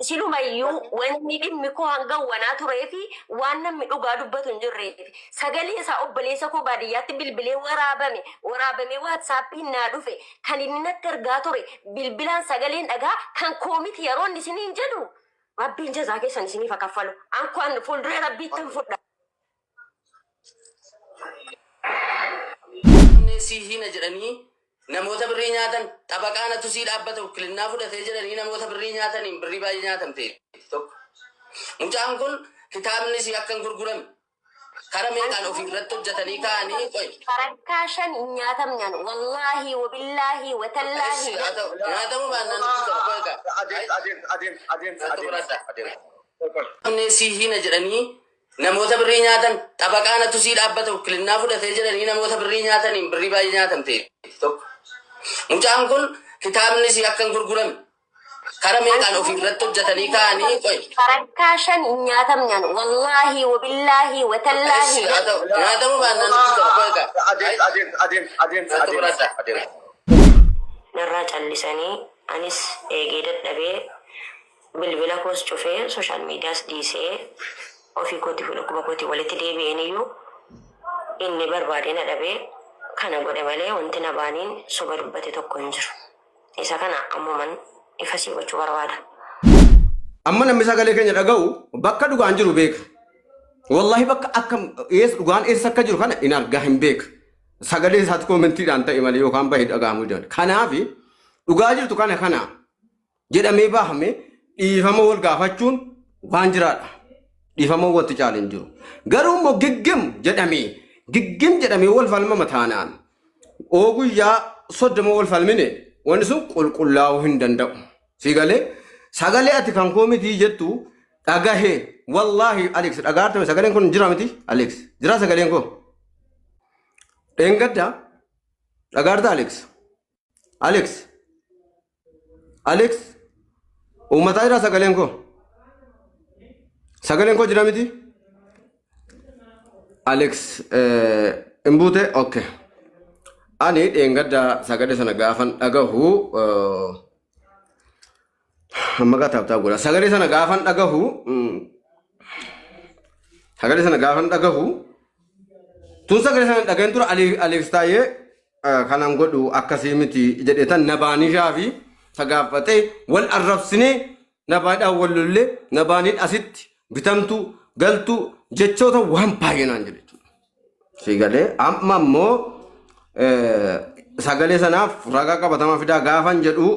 silu mayu wanni dhimmi koo hanga wanaa turee fi waan namni dhugaa dubbatu hin jirreef sagalee isaa obboleessa koo baadiyyaatti bilbilee waraabame waatsaappii naa dhufe kan inni natti ergaa ture bilbilaan sagaleen dhagaa kan koomiti yeroo inni isiniin jedhu rabbiin jazaa keessan isiniif akaffalu ankoon fuulduree rabbiitti fudha. Hina jedhanii namoota birrii nyaatan xabaqaana tusii dhaabbata ukilinnaa fudhatee jedhanii namoota birrii nyaataniin birrii baay'ee nyaatamte tokko. Mucaan kun kitaabni si akka hin gurgurame kara meeqaan ofii irratti hojjetanii kaa'anii qoy. Farakkaashan nyaatamnaan wallaahi wabillaahi watallaahi. Nyaatamu baannaan si hina jedhanii namoota birrii nyaatan xabaqaana tusii dhaabbata ukilinnaa fudhatee jedhanii namoota birrii nyaataniin birrii baay'ee nyaatamte tokko. Mucaan kun kitaabni si akka hin gurgurame kara meeqaan ofii irratti hojjetanii kaa'anii qoy. Farakkaashan nyaatamnaan wallaahi wabillaahi watallaahi. Nyaatamu baannaan narraa callisanii anis eegee dadhabee bilbila koos cufee sooshaal miidiyaas dhiisee ofii kooti fi dhukkuba kooti walitti deebi'aniyyuu inni barbaadee na dhabee kana godhe malee wanti na baaniin soba dubbate tokko hin jiru. Isa kana ammuman ifa sii gochuu barbaada. Amma namni sagalee keenya dhaga'u bakka dhugaan jiru beeka. Wallahi bakka akka dhugaan eessa akka jiru kana in argaa hin beeka. Sagalee isaatti koomentiidhaan ta'e malee yookaan bahee dhaga'amuu danda'u. Kanaaf dhugaa jirtu kana jedhamee baahame dhiifama wal gaafachuun waan jiraadha. Dhiifama walitti caaleen jiru. Garuu immoo giggim jedhamee wal falma mataanaan guyyaa 30 wal falmine wanni sun qulqullaa'uu hin danda'u. Sagalee ati kan koomitii jettu dhagahee wallahi Alex dhagaartame sagaleen kun jira miti Alex jira sagaleen koo dheengadda dhagaarta Alex uummataa jira sagaleen koo jira miti Alex imbuute okay ani dheengadda sagalee sana gaafan dhagahu Amma taaptaa godha. Sagalee sana gaafan dhagahu. Tun sagalee sana dhagahin tura Alex taa'ee kanan godhu akkasii miti jedhetan nabaanishaa fi sagaafatee wal arrabsinee nabaadhaan wal lollee nabaaniin asitti bitamtu galtu jechoota waan baay'inaan jedhe. Sigalee amma immoo sagalee sanaaf ragaa qabatamaa fidaa gaafan jedhu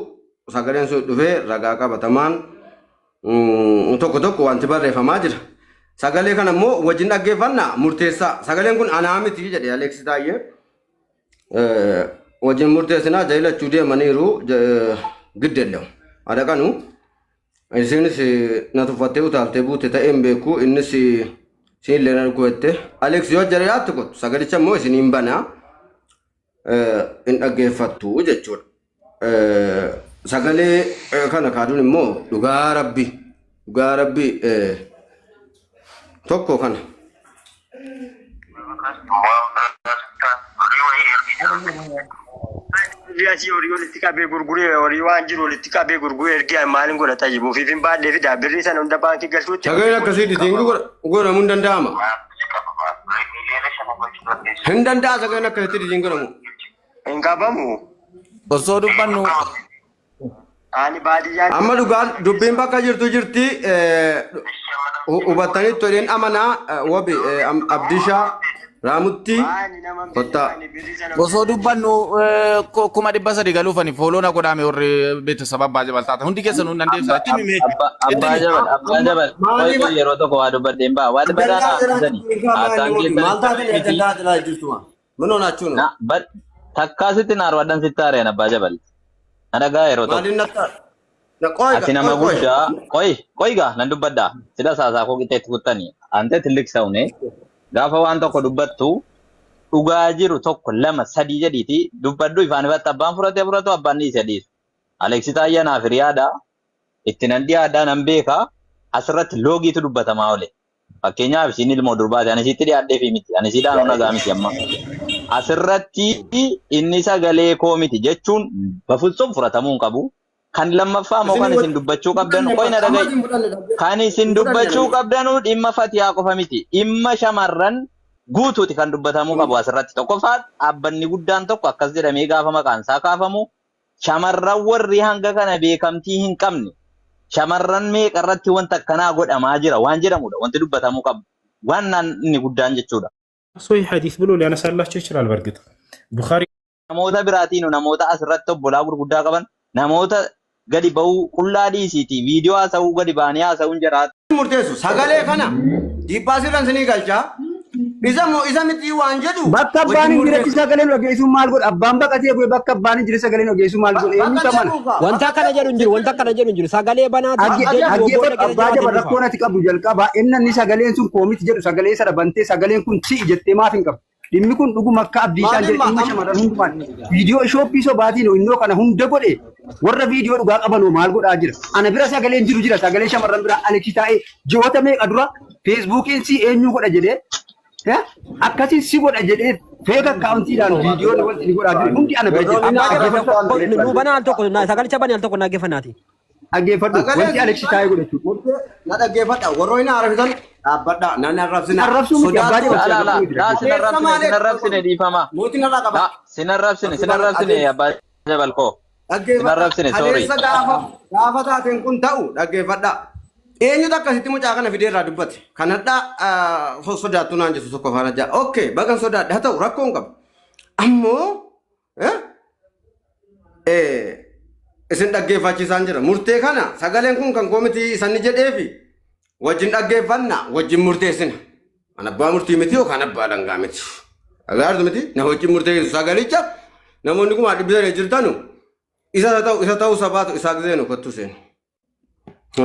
sagaleen sun dhufee ragaa qabatamaan tokko wanti barreeffamaa jira. Sagalee kana immoo wajjin dhaggeeffannaa murteessaa. Sagaleen kun anaa miti jedhe Alex taa'ee wajjin murteessinaa jailachuu deemaniiru giddeellew. Adaqanu isinis na tuffattee utaaltee buute ta'een beeku innis siin leena dhugootte. Alex yoo jara yaattu kottu sagalicha immoo isiniin banaa hin dhaggeeffattu jechuudha. Sagalee kana kaaduun immoo dhugaa rabbi tokko kana. Riyaasi horii walitti qabee gurguree horii waan jiru walitti qabee gurguree ergaa maaliin godhataa jiru fi fin baadhee fi daabirrii sana hunda baankii galchuutti. Sagaleen akkasii dhiitiin godhamuu hin danda'ama. Hin danda'a sagaleen akkasitti dhiitiin godhamu. Hin qabamu. Osoo dubbannu. Ani baadiyyaa. Amma dhugaan dubbiin bakka jirti hubattanii toleen amanaa wabi abdishaa raamutti kotta. Osoo dubbannu kuma 300 galuufani fooloona godhame warri beeksisa abbaa jabal taata hundi keessan hundi dandeessa itti mimee. Abbaa jabal yeroo tokko waa dubbadheen ba'a waa dubbadhaa taasisanii. Maal taatanii ajandaa adilaa jirtuma? Mënoo naachuun? Takkaasitti naarwadhan sitti haareen abbaa jabal. Adagaa yeroo tokko. Ati nama guddaa qoy gaa nan dubbaddaa sida saasaa koo qixxeetti kuttanii ante tilliksa'une gaafa waan tokko dubbattu dhugaa jiru tokko lama sadii jedhiiti dubbaddu ifaan ifatti abbaan furatu abbaan dhiise dhiisu. Aleksi Taayyanaaf hiriyaadha itti nan dhiyaadhaa nan beeka asirratti loogiitu dubbatamaa oole. Fakkeenyaaf isiin ilmoo durbaati ani sitti dhiyaadhee fi miti ani siidhaan ona gaa miti amma. Asirratti inni sagalee koo miti jechuun bafulsoon furatamuu hin qabu. kan lammaffaa moo kan isin dubbachuu qabdan qoy na dhaga'i kan isin dubbachuu qabdanu dhimma fatiyaa qofa miti dhimma shamarran guutuuti kan dubbatamuu qabu asirratti tokkoffaa dhaabbanni guddaan tokko akkas jedhamee gaafa maqaan isaa kaafamu shamarran warri hanga kana beekamtii hin qabne shamarran meeqa irratti wanta akkanaa godhamaa jira waan jedhamudha wanti dubbatamuu qabu waan inni guddaan jechuudha. ሶሂህ ሐዲስ ብሎ ሊያነሳላቸው ይችላል። በርግጥ ቡኻሪ namoota biraatiin namoota asirratti obbolaa gurguddaa qaban namoota gadi ba'uu qullaa dhiisiiti viidiyoo haasa'uu gadi baanii haasa'uun jiraata. Murteessu sagalee kana dhiibbaa sirran sinii galchaa isa miti waan jedhu bakka abbaan hin jiretti sagaleen ogeessuun maal godha abbaan baqatee bu'ee bakka abbaan hin jire sagaleen ogeessuun maal godha eenyu taman wanta kana jedhu hin jiru wanta kana jedhu hin jiru sagalee banaati dhaggeeffatu abbaa jaba rakkoon ati qabdu jalqaba inni sagaleen sun koomiti jedhu sagalee sana bantee sagaleen kun si'i jettee maaf hin qabdu dhimmi kun dhuguma akka abdiishaan jedhe dhimma shamarran hundumaan viidiyoo ishooppii sobaatiin innoo kana hunda godhe warra viidiyoo dhugaa qabanoo maal godhaa jira ana bira sagaleen jiru jira sagalee shamarran bira Aleksi taa'ee ji'oota meeqa dura feesbuukiin si eenyu godha jedhee akkasiin si godha jedhee feeka akkaawuntiidhaan viidiyoon wanti ni godhaa jiru hundi ana bira nu banaan tokko sagalicha banaan tokko naggeeffannaati. Dhaggeeffadhu wanti Aleksi taa'ee godhachuudha. Na dhaggeeffadha warroonni arfitan dhaabbadha nan arrabsina. Arrabsuu miti abbaa jaba. Sinarrabsine dhiifama. Mootiin irraa qaba. Sinarrabsine abbaa jabalkoo. Sinarrabsine sorry. Gaafa taateen kun ta'u dhaggeeffadha. Eenyutu akkasitti mucaa kana fideerraa dubbate kanadha sodaattu naan jettu tokko faana jaa okay bagan sodaadha haa ta'u rakkoon qaba ammoo isin dhaggeeffachiisaan jira murtee kana sagaleen kun kan koomitii isanni jedheefi wajjin dhaggeeffanna wajjin murteessina an abbaa murtii miti yookaan abbaa dangaa miti agaartu miti na wajjin murteessu sagalicha namoonni kuma dhibbisanii jirtanu isa ta'uu sabaatu isaa gizeenu kottu seenu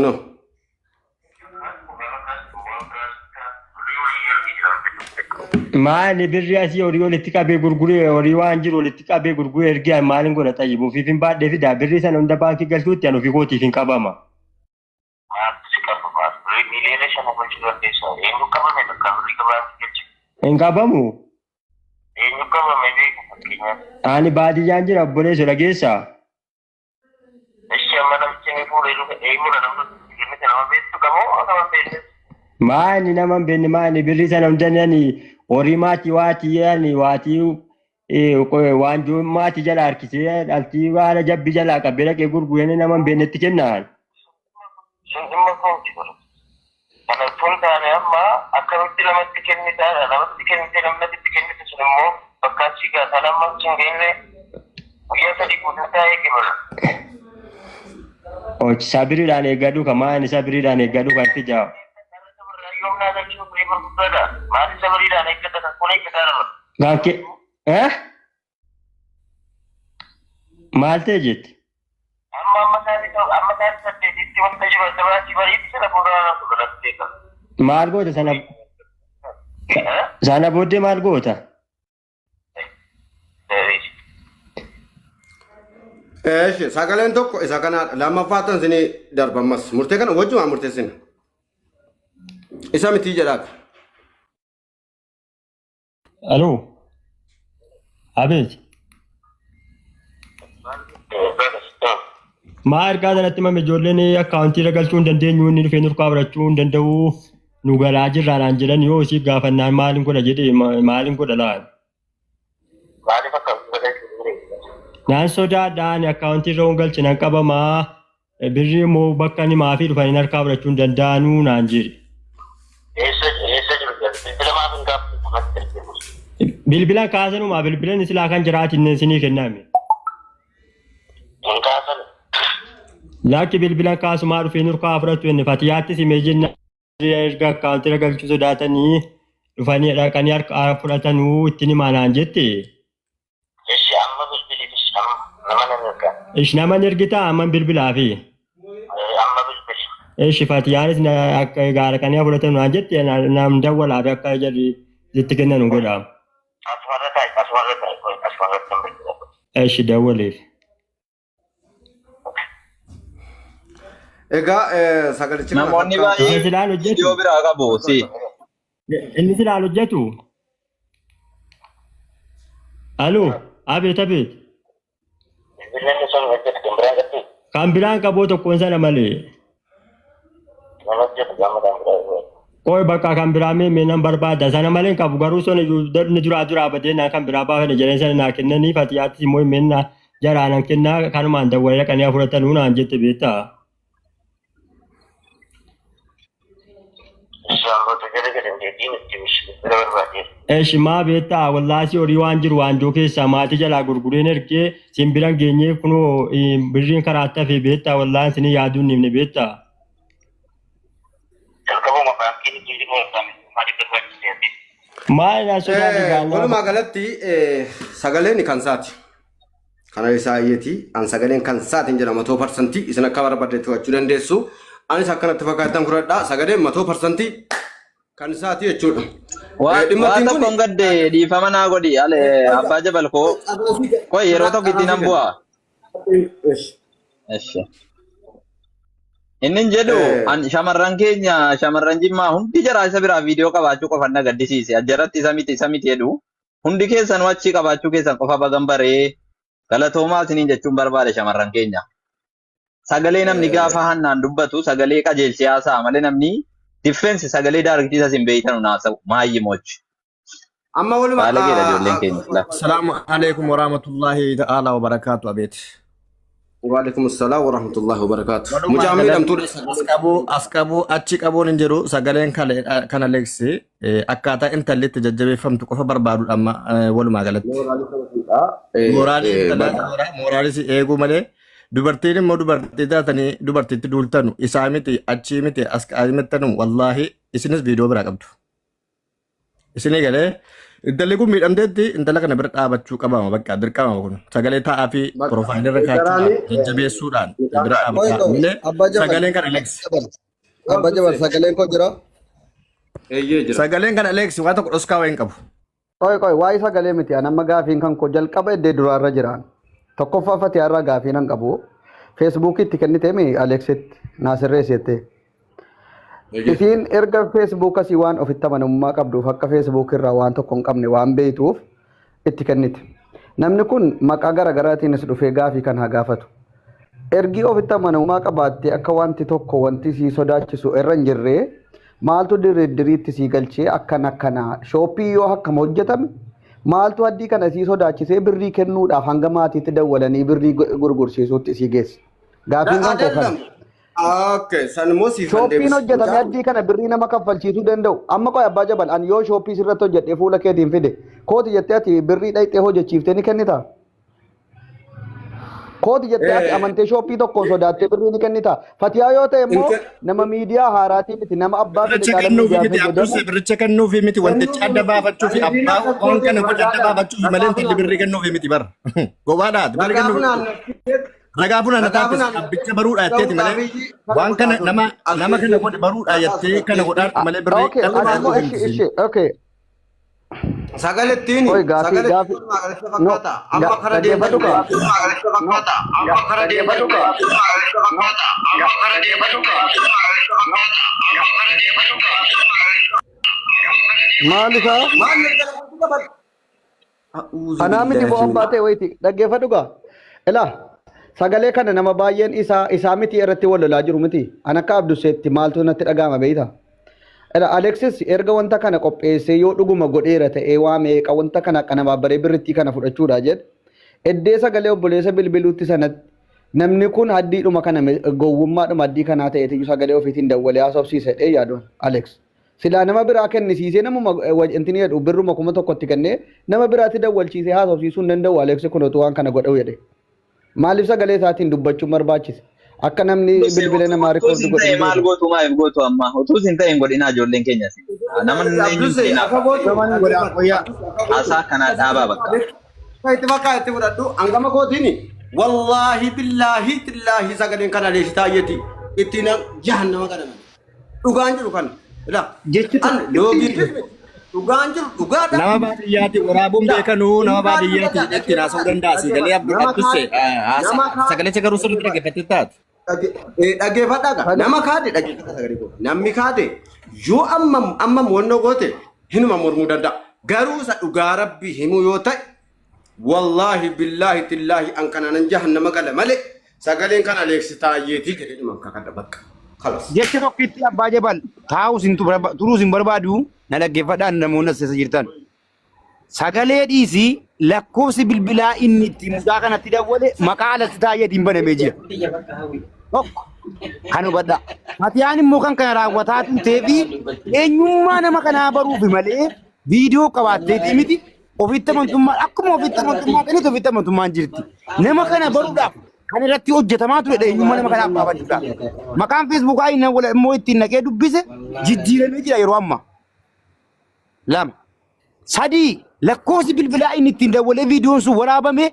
no maali birri asii horii walitti qabee gurguree horii waan jiru walitti qabee gurguree ergaa maaliin godha ta'ibu ofiif hin baadhee fi birri sana hunda baankii galchuutti an ofii kootiif hin qabama. Hin qabamu. Ani baadiyyaan jira obboleessa dhageessaa. Maani nama hin beekne maani birri sana hundanii horii maatii waatii yaani waatii waanjoo maatii jala harkisee dhaltii waan jabbi jala qabee dhaqee gurguranii nama hin beeknetti kennaan. Kana tun taane amma akkamitti namatti kennitaadha namatti kennite namatti kennite sun immoo bakka achii gaasaa nama hin geenye guyyaa sadii guutuu eege bara. Sabiriidhaan eeggadhu kan maani sabiriidhaan eeggadhu kan itti jaa'u. Maal ta'e jette? Maal goota sana booddee maal goota? Sagaleen tokko isa kana lammaffaa isinii darbamas murtee kana wajjumaan murteessina. Isa miti jedhaaka. Aloo. Abeet. Maa ergaa sanatti mame ijoolleen akkaawuntii galchuu hin dandeenyu inni dhufee nurkaa barachuu hin danda'u nu galaa jirraanaan jedhan yoo isii gaafannaan maaliin godha jedhee maaliin godha laal. Naan sodaadhaan akkaawuntii irra galchinan qabamaa birrii immoo bakka inni maafii dhufanii harkaa barachuu hin danda'anuu naan jedhe. Bilbila kaasanumaa bilbilan silaa kan jiraatiin isinii kenname. Lakki bilbila kaasumaa dhufee nurkaa fudhatu inni fatiyaatti simee jenna erga akkaawuntii irra galchuu sodaatanii dhufanii dhaqanii harkaa fudhatanuu ittiin himanaan jette. Ishi nama ergitaa amman bilbilaa fi. Ishi fatiyaanis akka gaara kanii fudhatan waan jette nam dawwalaa fi akka jarri itti kennan godhaam. Ishi dawwaleef. Egaa sagalichi namoonni baay'ee viidiyoo biraa qabu si. Inni silaan hojjetu. Aloo abeet abeet. Kan biraan qaboo tokkoon sana malee. Nama jedhu gammadaan biraa. Koi bakka kan biraa mee nan barbaada sana malee qabu garuu son ni dura badee na kan biraa baafne jedhee sana naa kennanii fatiyaatti immoo menna jaraanan kennaa kanumaan dawwalee kan yaa fudhatan hunaan jette beektaa. Eesh maa beektaa wallaasi horii waan jiru waanjoo keessaa maatii jalaa gurgureen ergee simbiraan geenyee kunoo birriin karaa tafee beektaa wallaan sinii yaaduun nimne beektaa. Maal walumaa galatti sagaleen kan saati. Kana isaa iyyati an sagaleen kan saatiin jedhama 100% isin akka barbaadetti to'achuu dandeessu. Anis akkanatti fakkaatan kuradhaa sagaleen 100% kan saati jechuudha. Waan tokkoon gadde dhiifama naa godhi ale abbaa jabal koo koo yeroo tokko itti nan bu'a. Inni jedhu an shamarran keenya shamarran jimmaa hundi jara isa biraa viidiyoo qabaachuu qofa na gaddisiise ajjarratti isa miti jedhu hundi keessan wachi qabaachuu keessan qofa bagan baree galatoomaa isiniin jechuun barbaade shamarran keenya. Sagalee namni gaafa hannaan dubbatu sagalee qajeelchee haasa'a malee namni diffeensi sagalee daargitiisa sin beeytan unaasa'u maayyimochi. Amma walumaa Baalageedha ijoolleen keenya. Salaamu alaikum warahmatullahi ta'ala wabarakaatu abeet. Waalaikum assalam warahmatullahi wabarakatuh. Mujaamil amtuudha. Askabuu achi qabuun hin jiru sagaleen kana leeksi akkaataa intallitti jajjabeeffamtu qofa barbaadu amma walumaa galatti. Mooraalis eeguu malee dubartiin immoo dubartii taatanii dubartiitti duultanu isaa miti achii miti as qaalimettanu wallaahi isinis viidiyoo biraa qabdu. Isinii galee intalli kun miidhamteetti intala kana bira dhaabachuu qabama bakka dirqama kun sagalee taa'aa fi piroofaayilirra kaa'achuudhaan jajjabeessuudhaan bira dhaabachaa malee sagaleen kana leeksi. Abba Jabal sagaleen koo jira. Sagaleen kana leeksi waan tokko dhoskaa wayin qabu. Koi waa'ee sagalee miti amma gaafiin kan koo jalqaba iddee duraarra jiraan. Tokkoffaa fatiyaarraa gaafiin an qabu. Feesbuukitti kennitee mi Aleeksitti naasirreessite. Isiin erga Facebook asii waan ofitti amanamummaa qabduuf akka Facebook irraa waan tokko hin qabne waan beektuuf itti kennite. Namni kun maqaa garaagaraatiinis dhufee gaafii kan haa gaafatu. Ergi ofitti amanamummaa qabaattee akka wanti tokko wanti sii sodaachisu irra hin jirree maaltu diriiritti sii galchee akkana shooppii yoo akkam hojjetame maaltu addii kana sii sodaachisee birrii kennuudhaaf hanga maatiitti dawwalanii birrii gurgursiisuutti sii geesse. Gaafiin kan kana. Okay, sanmosi Shooppiin hojjetame addii kana birrii nama kaffalchiisuu danda'u. Amma qoy abbaa jabal an yoo shooppii sirratti hojjedhee fuula keetiin fide kooti jettee ati birrii dhayxee hojjechiiftee ni kennita. Kooti jettee ati amantee shooppii tokkoon sodaattee birrii ni kennita. Fatiyaa yoo ta'e immoo nama miidiyaa haaraatii miti nama abbaa biricha kennuufi miti wantichi adda baafachuu fi abbaa waan kana godhe adda baafachuu malee intalli birrii kennuufi miti bara. Gobaadhaati birrii kennuufi. Ragaa funaan taatee abbicha baruudhaa jetteeti malee waan kana nama kana godhe baruudhaa jettee kana godhaan malee birrii Okay. Sagalettiin sagalettiin fakkaata amma kara deematu Maalisa? Anaa miti bu'aan baatee wayiiti dhaggeeffadhu gaa. Ilaa sagalee kana nama baay'een isaa miti irratti wal lolaa jiru miti. An akka Abduseetti maaltu natti dhaga'ama beeyta. Alexis erga wanta kana qopheessee yoo dhuguma godheera ta'ee waa meeqa wanta kana akka nama baree birritti kana fudhachuudha jedhe. Eddee sagalee obboleessa bilbiluutti sanatti namni kun haddiidhuma kana gowwummaadhuma haddii kanaa ta'eetiyyuu sagalee ofiitiin dawwalee haasofsiise dhee yaaduun Alex. Silaa nama biraa kennisiisee namuma intini jedhu birruma 1,000tti kennee nama biraatti dawwalchiisee haasofsiisuu hin danda'u Alex kun otoo waan kana godhau jedhe. Maaliif sagalee isaatiin dubbachuun barbaachise? Akka namni bilbila namaa rikoordi godhe. Maal gootu maaliif gootu amma utuu sin ta'in godhinaa ijoolleen keenyas. Namoonni haasaa kanaa dhaabaa bakka. Itti fakkaa itti fudhadhu hangama kootiini wallaahi billaahi tillaahi sagaleen kana leessi taayyeeti ittiin jahannama kadhama. Dhugaan jiru kana. Dhugaan jiru dhugaadha. Nama baadiyyaati waraabuun beekanuu nama baadiyyaati ittiin haasa'uu danda'a. Sagalee Abdussee sagalee garuu sirriitti dhaggeeffattee taate. Dhaggeeffadhaa nama kaade dhaggeeffata sagalee koo namni kaade yoo amma mo'annoo goote hinuma mormuu danda'a. Garuu isa dhugaa rabbii himuu yoo ta'e wallaahi billaahi tillaahi an kanaanan jahannama gala malee Sagaleen kan Aleeksi taayyeetii jedhedhuma akka kadha bakka. Kalas. Jecha tokkitti abbaa jabal taa'us hin turuus hin barbaadu na dhaggeeffadhaan namoonni as jirtan. Sagalee dhiisii lakkoofsi bilbilaa inni itti mucaa kanatti dawwale maqaa alatti taayyeetiin banamee jira. Tokko kan hubadhaa. Matiyaan immoo kan kana raawwataa turtee fi eenyummaa nama kanaa baruufi malee viidiyoo qabaatteetii miti ofitti amantummaa akkuma ofitti amantummaa kanitti ofitti amantummaan jirti. Nama kana baruudhaaf kan irratti hojjetamaa ture eenyummaa nama kanaaf baafachuudhaaf. Maqaan feesbuukaa inni immoo ittiin naqee dubbise jijjiiramee jira yeroo ammaa. Lama. Sadii lakkoofsi bilbilaa inni ittiin dawwalee viidiyoon sun waraabame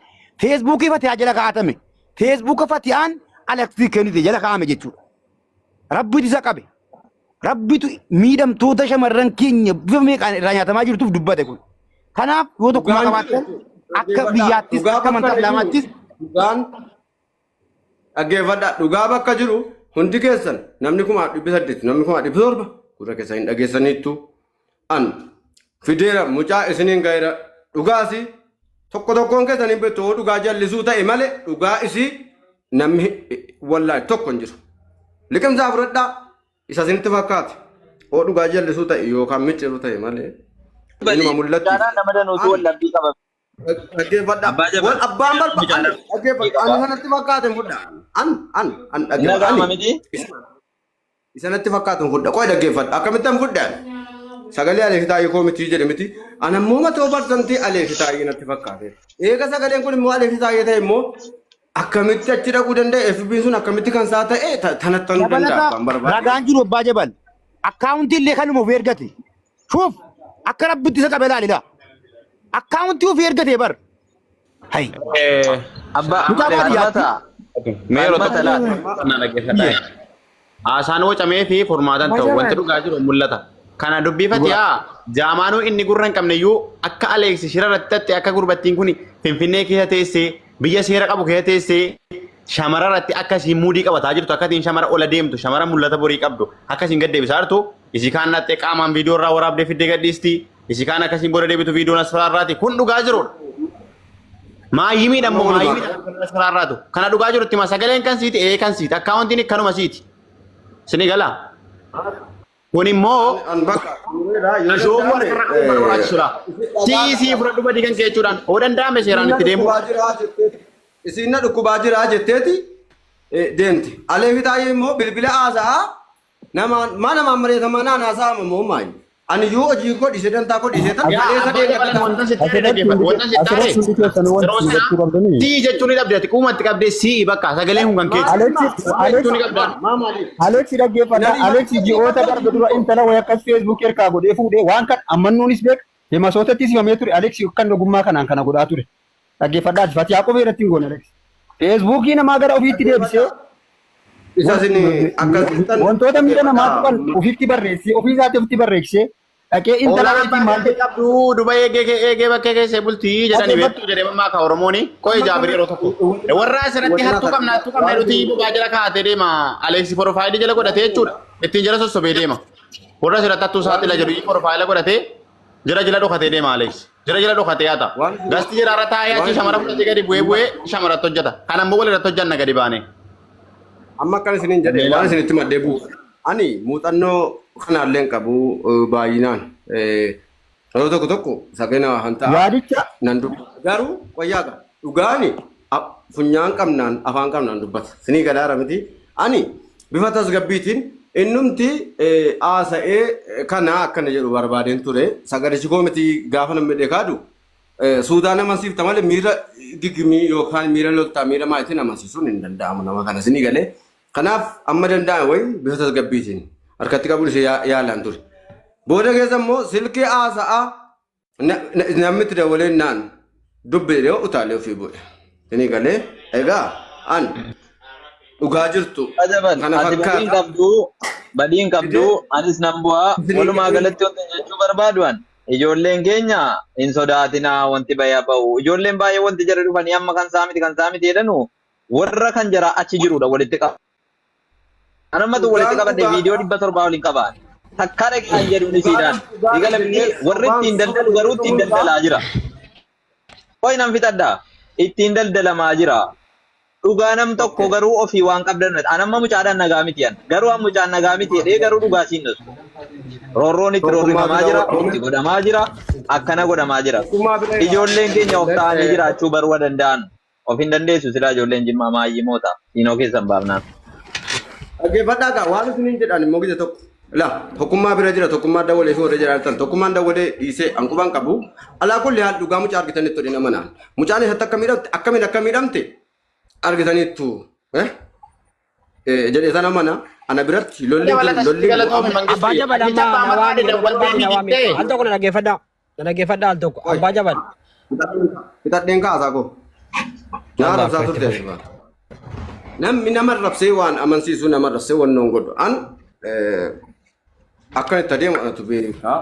feesbuukii Fatiyyaa jala kaa'atame. Feesbuuka Fatiyyaan alatti kennite jala kaa'ame jechuudha. Rabbitu isa qabe. Rabbitu miidhamtoota shamarran keenya bifa meeqaan irraa nyaatamaa jirtuuf dubbate kun. Kanaaf yoo tokkummaa qabaatan akka biyyaattis akka amantaa islaamaattis dhugaan dhaggeeffadhaa dhugaa bakka jiru hundi keessan namni 800 namni 700 gurra keessa hin dhageessaniittu an fideera mucaa isiniin gaira dhugaasi tokko tokkoon keessaniin beektu dhugaa jallisuu ta'e malee dhugaa isii namni wallaahi tokko hin jiru. Liqimsaa fudhadhaa isa isinitti fakkaate oo dhugaa jallisuu ta'e yookaan micciiruu ta'e malee. Inuma mul'atti. Nama danuutu wallabbii qaba. Dhaggeeffadhaa. Wal abbaan barbaadu. Dhaggeeffadhaa. Ani sanatti fakkaate fudhaa. An dhaggeeffadhaa. Isanatti fakkaate fudhaa. Qoy dhaggeeffadhaa. Akkamittan fudhaa. Sagalee Aleeksi Taayee koomitii jedhe miti. Ani ammoo matoo barsantii Aleeksi Taayee natti fakkaate. Eega sagaleen kun immoo Aleeksi Taayee ta'e immoo akkamitti achi dhaquu danda'e FB'n sun akkamitti kan isaa ta'e tanatti hin danda'a kan barbaade. Ragaan jiru abbaa jabal. Akkaawuntii illee kanuma of ergate. Shuuf akka rabbitti isa qabee laalidha. Akkaawuntii of ergate bar. Hai. Abbaa meerota na dhaggeeffadhaa. Haasaan wocamee fi furmaatan ta'u wanti dhugaa jiru mul'ata. Kana dubbii Fatiyyaa jaamaanuu inni gurra hin qabne iyyuu akka Aleeksi shira irratti akka gurbattiin kun Finfinnee keessa teessee biyya seera qabu keessa teessee shamara irratti akkasiin muudii qabataa jirtu akkasiin shamara ola deemtu shamara mul'ata borii qabdu akkasiin gad deebisaa jirtu isii kaan nattee qaamaan viidiyoo irraa waraabdee fiddee gadhiisti isii kaan akkasiin booda deebitu viidiyoon asirraa irraati kun dhugaa jirudha. Maayimiidha immoo maayimiidha asirraa irraatu kana dhugaa jirutti ma sagaleen kan siiti kan siiti akkaawuntiin kanuma siiti sini galaa. Kun immoo siisii fudhadhu badii kan keechuudhaan oo danda'ame seeraan itti deemu. Isin na dhukkubaa jira jetteeti deemti. Aleeksi Taayee immoo bilbila haasa'aa nama mammareetamaa naan haasa'aa immoo maayi. Ani yoo hojii koo dhiisee dantaa koo dhiisee tan kaleessa sii jechuun ni dhabdeeti quumatti qabdee sii bakka sagalee hun kan keechu. Aleeksi dhaggeeffadhaa. Aleeksi ji'oota darbe dura intala wayii akkas feesbuukii ergaa godhee fuudhee waan kan ammannuunis beeka. Deemasootatti simamee ture Aleeksi kan ogummaa kanaan kana godhaa ture. Dhaggeeffadhaa Fatiyyaa qofee irratti hin goone Aleeksi. Feesbuukii namaa gara ofiitti deebisee wantoota miidha namaatu kan ofiitti barreessee ofii isaatti ofitti barreessee dhaqee intala wayiitiin maal qabdu duba eegee bakkee keessee bultii jedhanii beektu jedhee mammaa ka Oromooni qo'ee jaabirii yeroo tokko warra asirratti hattuu qabna nuti bobaa jala kaa'atee deema Aleeksi porofaayilii jala godhatee jechuudha ittiin jala sossobee deema warra asirratti hattuu saaxila jedhu porofaayila godhatee jala dhokatee deema Aleeksi jala dhokatee yaata gasti jira irra taa'ee achi shamara fudhatee gadi bu'ee shamaratti hojjeta kan ammoo walirratti hojjanna gadi baanee. Amma kan isiniin jedhee waan isinitti maddee bu'u. Ani muuxannoo kanaallee qabu baay'inaan yeroo tokko sagana hantaa yaadicha nan dubbata. Garuu wayyaa qaba. Dhugaani funyaan qabnaan afaan qabnaan dubbata. Sinii gadaara miti. Ani bifa tasgabbiitiin innumti haasa'ee kana akkana jedhu barbaadeen ture. Sagalichi koo miti gaafa namni dheekaadu Suudaan amansiifta malee miira digimii yookaan miira loltaa miira maatiin amansiisuun hin danda'amu nama kana sinii galee. Kanaaf amma danda'an wayi bifa tasgabbiitiin harkatti qabuun ishee yaalaan ture. Booda keessa immoo silkii haasa'aa namni itti dabalee naan dubbee utaalee ofii bu'e. Sinii galee egaa an dhugaa jirtu. Kana fakkaata. Badiin qabdu anis nan bu'aa walumaa galatti wanti jechuu barbaaduan. Ijoolleen keenya hin sodaatinaa wanti bayaa ba'u. Ijoolleen baay'ee wanti jara dhufanii amma kan saamiti jedhanu warra kan jara achi jirudha walitti qaba. Anamatu walitti qabadde viidiyoo 700 waliin qabaan. Takka dhaqaan jedhuun isiidhaan. Digalamni warri ittiin daldalu garuu ittiin daldalaa jira. Qoy nan fixaddaa ittiin daldalamaa jira. dhugaa nam tokko garuu ofii waan qabdan anamma mucaadhaan nagaa miti yan garuu an mucaan nagaa miti jedhee garuu dhugaa siin dhusu roorroon itti roorrifamaa jira itti godhamaa jira akkana godhamaa jira ijoolleen keenya of ta'anii jiraachuu baruu danda'an of hin dandeessu silaa ijoolleen jimmaa maayyimoota siinoo keessan baafnaan. Dhaggeeffadhaa kaa waan isiniin jedhan immoo gisa tokko la tokkummaa bira jira tokkummaa dawalee fi warra jiraatan tokkummaan dawalee dhiisee hanqubaan qabu alaa kulli haal dhugaa mucaa argitanitti tolii nama naan mucaan isatti akkamiin akka miidhamte argitaniittu jedhee sana mana ana biratti lolli Abbaa Jabal amma al tokko na dhaggeeffadhaa al tokko Abbaa Jabal. Bitadheen kaasaa koo naa rabsaa turte namni nama rabsee waan amansiisu nama rabsee waan noon godhu an akka itti adeemu anatu beekaa